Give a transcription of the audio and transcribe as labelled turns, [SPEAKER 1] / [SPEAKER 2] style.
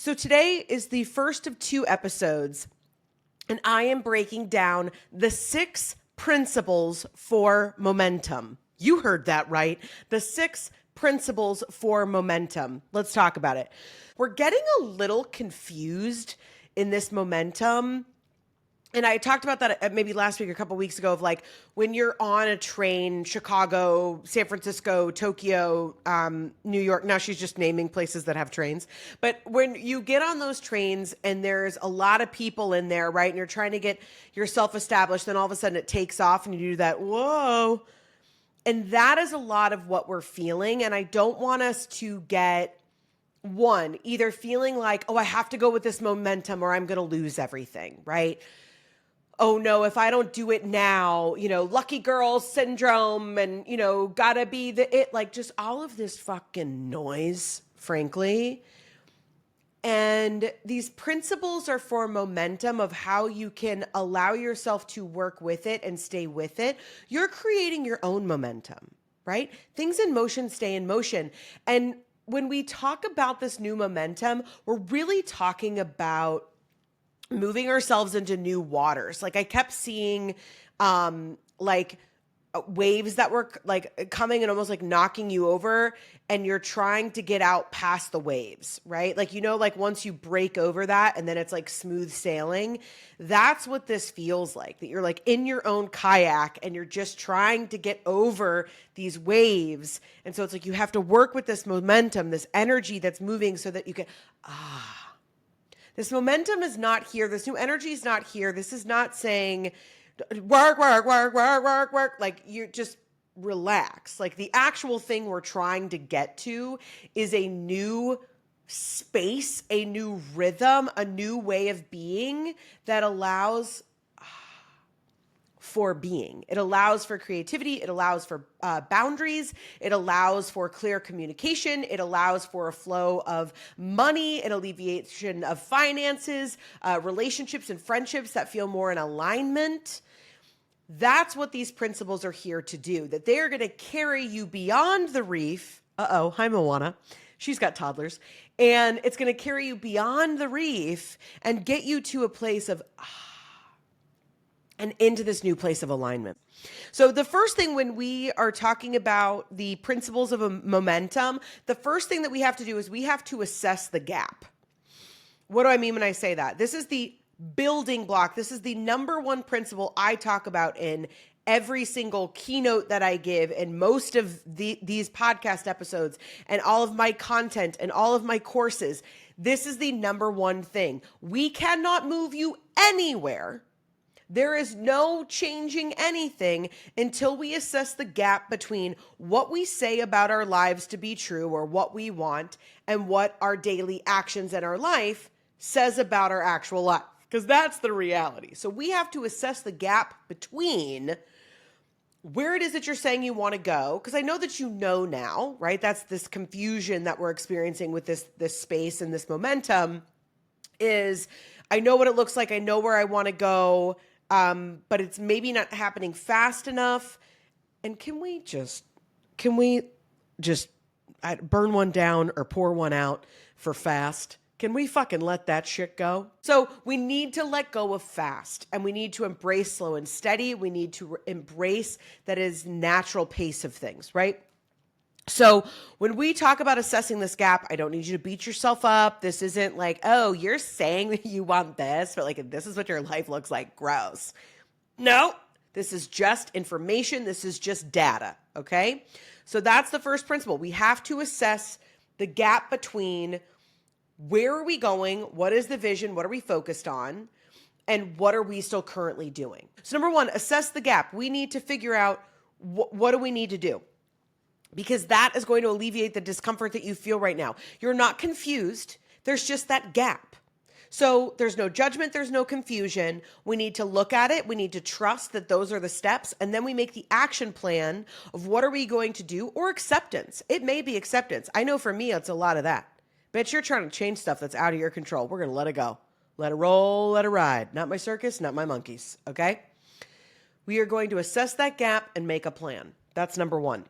[SPEAKER 1] So today is the first of 2 episodes, and I am breaking down the 6 principles for momentum. You heard that right. The 6 principles for momentum. Let's talk about it. We're getting a little confused in this momentum. And I talked about that maybe last week or a couple weeks ago of like when you're on a train, Chicago, San Francisco, Tokyo, New York. Now she's just naming places that have trains. But when you get on those trains and there's a lot of people in there, right? And you're trying to get yourself established, then all of a sudden it takes off and you do that, whoa. And that is a lot of what we're feeling. And I don't want us to get either feeling like, oh, I have to go with this momentum or I'm going to lose everything, right? Oh no, if I don't do it now, lucky girl syndrome and, gotta be like just all of this fucking noise, frankly. And these principles are for momentum of how you can allow yourself to work with it and stay with it. You're creating your own momentum, right? Things in motion stay in motion. And when we talk about this new momentum, we're really talking about moving ourselves into new waters. Like I kept seeing waves that were like coming and almost like knocking you over, and you're trying to get out past the waves, right? Like, like once you break over that and then it's like smooth sailing, that's what this feels like, that you're like in your own kayak and you're just trying to get over these waves. And so it's like you have to work with this momentum, this energy that's moving so that you can, this momentum is not here. This new energy is not here. This is not saying work. Like you just relax. Like the actual thing we're trying to get to is a new space, a new rhythm, a new way of being that allows for being. It allows for creativity. It allows for boundaries. It allows for clear communication. It allows for a flow of money, an alleviation of finances, relationships and friendships that feel more in alignment. That's what these principles are here to do, that they are going to carry you beyond the reef. Hi, Moana. She's got toddlers. And it's going to carry you beyond the reef and get you to a place of and into this new place of alignment. So the first thing when we are talking about the principles of a momentum, the first thing that we have to do is we have to assess the gap. What do I mean when I say that? This is the building block. This is the number one principle I talk about in every single keynote that I give and most of these podcast episodes and all of my content and all of my courses. This is the number one thing. We cannot move you anywhere. There is no changing anything until we assess the gap between what we say about our lives to be true or what we want and what our daily actions in our life says about our actual life, because that's the reality. So we have to assess the gap between where it is that you're saying you want to go, because I know that you know now, right? That's this confusion that we're experiencing with this space and this momentum is I know what it looks like. I know where I want to go. But it's maybe not happening fast enough. And can we just burn one down or pour one out for fast? Can we fucking let that shit go? So we need to let go of fast, and we need to embrace slow and steady. We need to embrace that is natural pace of things, right? So when we talk about assessing this gap, I don't need you to beat yourself up. This isn't like, oh, you're saying that you want this, but like, this is what your life looks like. Gross. No, this is just information. This is just data. Okay. So that's the first principle. We have to assess the gap between where are we going? What is the vision? What are we focused on? And what are we still currently doing? So number one, assess the gap. We need to figure out what do we need to do? Because that is going to alleviate the discomfort that you feel right now. You're not confused. There's just that gap. So there's no judgment. There's no confusion. We need to look at it. We need to trust that those are the steps. And then we make the action plan of what are we going to do, or acceptance. It may be acceptance. I know for me, it's a lot of that. Bitch, you're trying to change stuff that's out of your control. We're going to let it go. Let it roll, let it ride. Not my circus, not my monkeys. Okay? We are going to assess that gap and make a plan. That's number one.